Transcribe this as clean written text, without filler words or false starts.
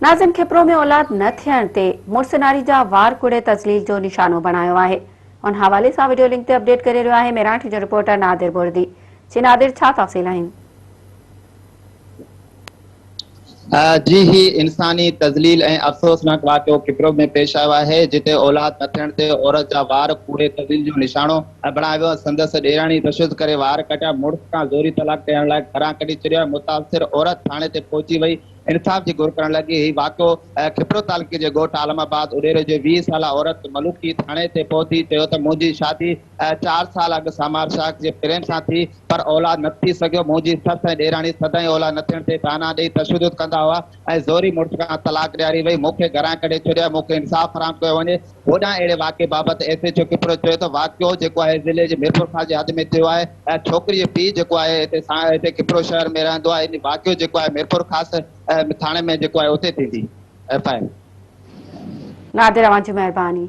नाज़िम, खिपरो में औलाद न थियण ते मुड़स नारी जा वार कुड़े तज़लील जो निशानो बणायो आहे। उन हवाले सां वीडियो लिंक ते अपडेट करे रहियो आहे मेराठी जो रिपोर्टर नादिर बुर्दी। जी नादिर, छा तफ़सील आहिनि? जी ही इंसानी तज़लील ऐं अफ़सोसनाक वाक़ियो खिपरो में पेश आयो आहे, जिते औलाद न थियण ते औरत जा वार कूड़े तज़लील जो निशानो बणायो वियो। संदसि ॾेराणी तशदुद करे वार कटिया, मुड़ुस खां ज़ोरी तलाक ॾियण लाइ घरां कढी छॾिया। मुतासिर औरत थाणे ते पहुची वई, इंसाफ़ जी घुर करण लॻी। ही वाक़ियो खिपरो तालुके जे ॻोठ आलमाबाद उॾेरे जे 20 साला औरत मलूकी थाणे ते पहुती। चयो त मुंहिंजी शादी 4 साल अॻु सामार शाख जे प्रेम सां थी, पर औलाद न थी सघियो। मुंहिंजी ससु ऐं ॾेराणी सदाईं औलाद न थियण ते ताना ॾेई तशदुद कंदा हुआ ऐं ज़ोरी मुड़ुस खां तलाक ॾियारी वई। मूंखे घरां कढे छॾिया, मूंखे इंसाफ़ फराहम कयो वञे। होॾां अहिड़े वाक़े बाबति एसएचओ खिपरो चयो त वाक़ियो जेको आहे ज़िले जे मिरपुर खां जे हद में थियो आहे। छोकिरी जो पीउ जेको आहे हिते खिपरो शहर में रहंदो आहे। इन वाक़ियो जेको आहे मिरपुर ख़ासि थाणे में जेको आहे उते थींदी। नादिर, अवां जी महिरबानी।